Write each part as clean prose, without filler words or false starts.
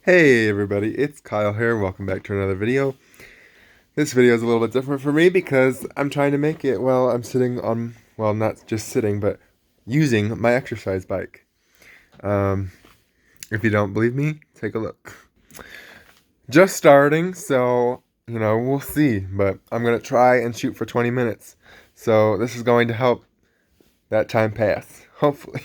Hey everybody, it's Kyle here. Welcome back to another video. This video is a little bit different for me because I'm trying to make it while I'm sitting on, well, not just sitting, but using my exercise bike. Um, if you don't believe me, take a look. Just starting, so, we'll see, but I'm going to try and shoot for 20 minutes. So this is going to help that time pass, hopefully.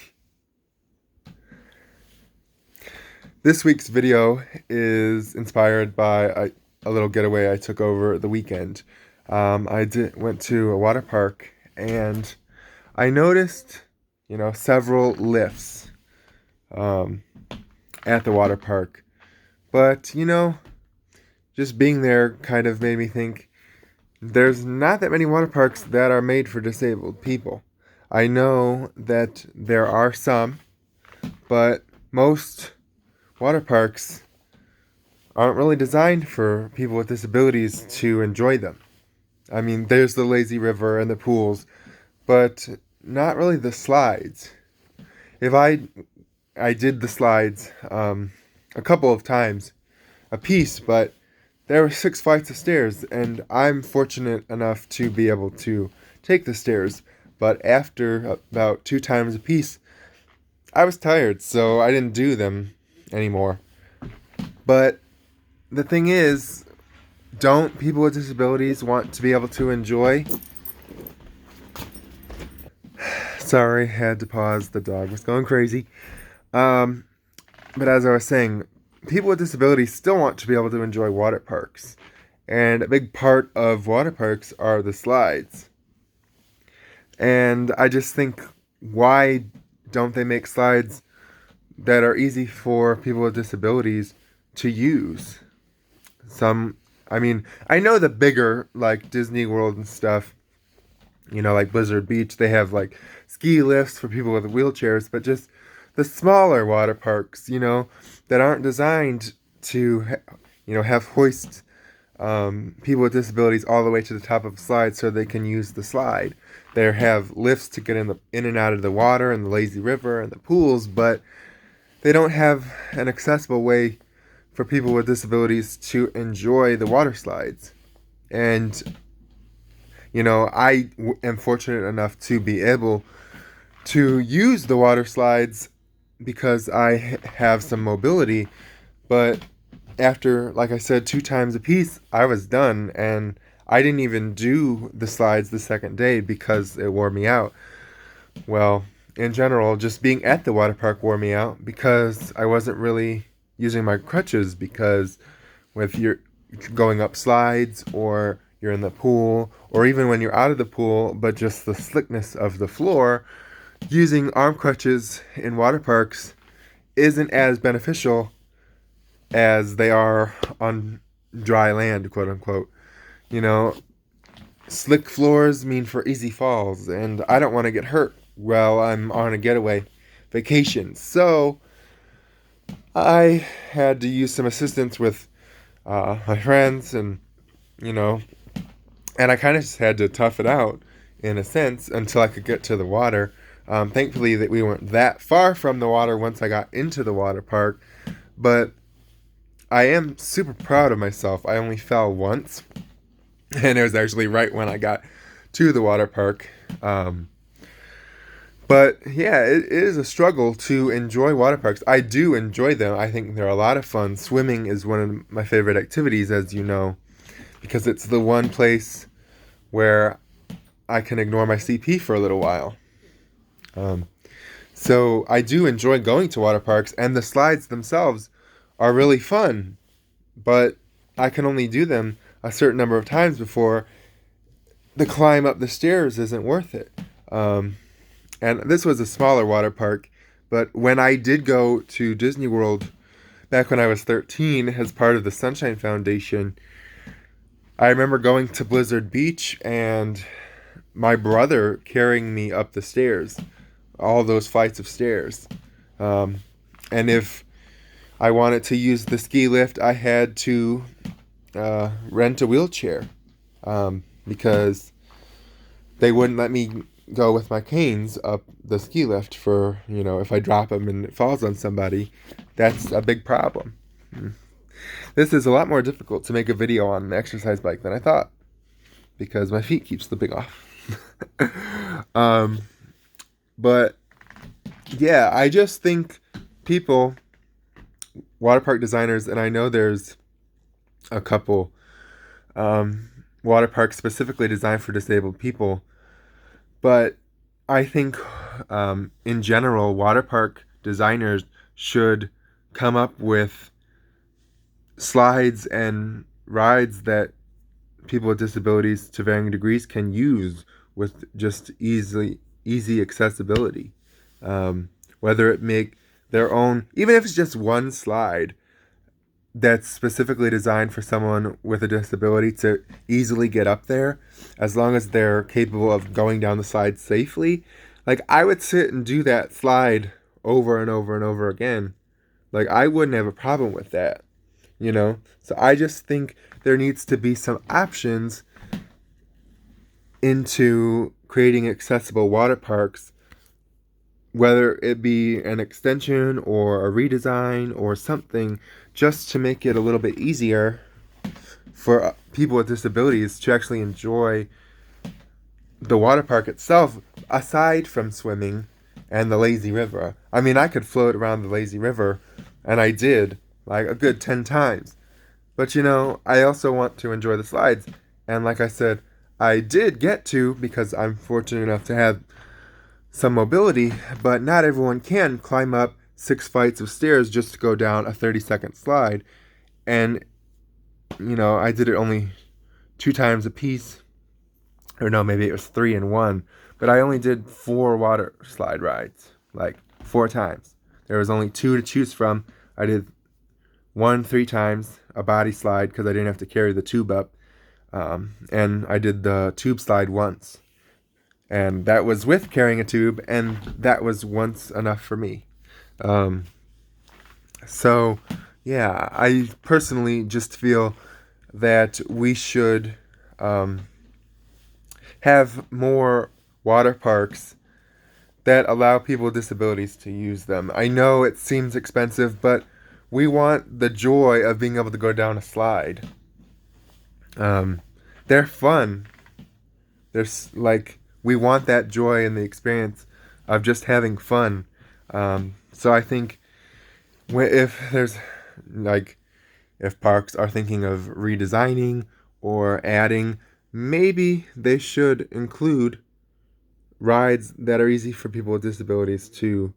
This week's video is inspired by a little getaway I took over the weekend. Went to a water park and I noticed, several lifts at the water park. But, just being there kind of made me think there's not that many water parks that are made for disabled people. I know that there are some, but most water parks aren't really designed for people with disabilities to enjoy them. I mean, there's the lazy river and the pools, but not really the slides. If I did the slides a couple of times a piece, but there were 6 flights of stairs, and I'm fortunate enough to be able to take the stairs. But after about 2 times a piece, I was tired, so I didn't do them anymore. But the thing is, don't people with disabilities want to be able to enjoy? Sorry, had to pause. The dog was going crazy. But as I was saying, people with disabilities still want to be able to enjoy water parks. And a big part of water parks are the slides. And I just think, why don't they make slides that are easy for people with disabilities to use? I know the bigger, like Disney World and stuff, like Blizzard Beach, they have like ski lifts for people with wheelchairs, but just the smaller water parks, that aren't designed to, have hoist people with disabilities all the way to the top of a slide so they can use the slide. They have lifts to get in and out of the water and the lazy river and the pools, but they don't have an accessible way for people with disabilities to enjoy the water slides. And, I am fortunate enough to be able to use the water slides because I have some mobility. But after, like I said, 2 times a piece, I was done. And I didn't even do the slides the second day because it wore me out. Well, in general, just being at the water park wore me out because I wasn't really using my crutches, because if you're going up slides or you're in the pool, or even when you're out of the pool, but just the slickness of the floor, using arm crutches in water parks isn't as beneficial as they are on dry land, quote unquote. Slick floors mean for easy falls, and I don't want to get hurt while I'm on a getaway vacation. So I had to use some assistance with my friends, and I kind of just had to tough it out in a sense until I could get to the water. Thankfully, that we weren't that far from the water once I got into the water park, but I am super proud of myself. I only fell once, and it was actually right when I got to the water park. But yeah, it is a struggle to enjoy water parks. I do enjoy them. I think they're a lot of fun. Swimming is one of my favorite activities, as you know, because it's the one place where I can ignore my CP for a little while. So I do enjoy going to water parks, and the slides themselves are really fun, but I can only do them a certain number of times before the climb up the stairs isn't worth it. And this was a smaller water park, but when I did go to Disney World back when I was 13 as part of the Sunshine Foundation, I remember going to Blizzard Beach and my brother carrying me up the stairs, all those flights of stairs. And if I wanted to use the ski lift, I had to rent a wheelchair because they wouldn't let me go with my canes up the ski lift for, if I drop them and it falls on somebody, that's a big problem. This is a lot more difficult to make a video on an exercise bike than I thought, because my feet keep slipping off. But yeah, I just think people, water park designers, and I know there's a couple water parks specifically designed for disabled people, but I think in general, water park designers should come up with slides and rides that people with disabilities to varying degrees can use with just easy accessibility. Whether it make their own, even if it's just one slide that's specifically designed for someone with a disability to easily get up there, as long as they're capable of going down the slide safely. Like, I would sit and do that slide over and over and over again. Like, I wouldn't have a problem with that, you know? So I just think there needs to be some options into creating accessible water parks, whether it be an extension or a redesign or something, just to make it a little bit easier for people with disabilities to actually enjoy the water park itself, aside from swimming and the lazy river. I mean, I could float around the lazy river, and I did, like, a good 10 times. But, you know, I also want to enjoy the slides. And like I said, I did get to, because I'm fortunate enough to have some mobility, but not everyone can climb up 6 flights of stairs just to go down a 30-second slide. And, you know, I did it only 2 times a piece. Or no, maybe it was 3 in 1. But I only did 4 water slide rides, like 4 times. There was only 2 to choose from. I did 1 3 times, a body slide, because I didn't have to carry the tube up. And I did the tube slide once. And that was with carrying a tube, and that was once enough for me. So, yeah, I personally just feel that we should have more water parks that allow people with disabilities to use them. I know it seems expensive, but we want the joy of being able to go down a slide. They're fun. There's like, we want that joy and the experience of just having fun. So I think if there's like, if parks are thinking of redesigning or adding, maybe they should include rides that are easy for people with disabilities to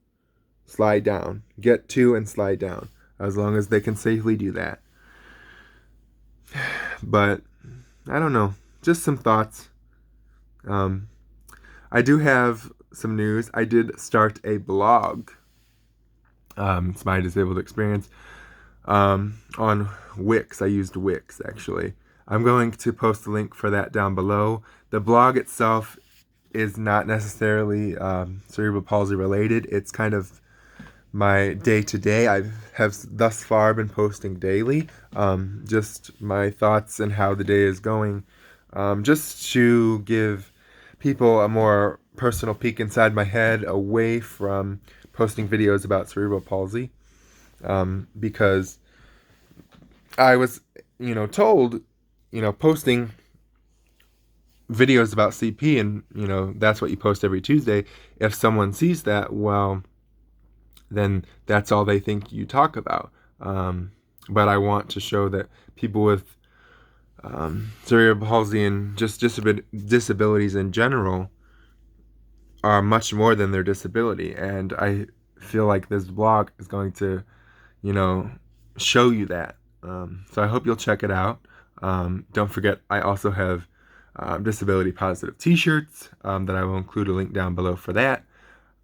slide down, get to and slide down, as long as they can safely do that. But I don't know, just some thoughts. I do have some news. I did start a blog. It's my disabled experience on Wix. I used Wix, actually. I'm going to post the link for that down below. The blog itself is not necessarily cerebral palsy related. It's kind of my day-to-day. I have thus far been posting daily, just my thoughts and how the day is going, just to give people a more personal peek inside my head, away from posting videos about cerebral palsy, because I was, told, posting videos about CP and, that's what you post every Tuesday. If someone sees that, well, then that's all they think you talk about. But I want to show that people with cerebral palsy and just disabilities in general are much more than their disability. And I feel like this blog is going to, show you that. So I hope you'll check it out. Don't forget, I also have disability positive t-shirts that I will include a link down below for that.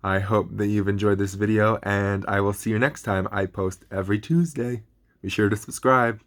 I hope that you've enjoyed this video, and I will see you next time. I post every Tuesday. Be sure to subscribe.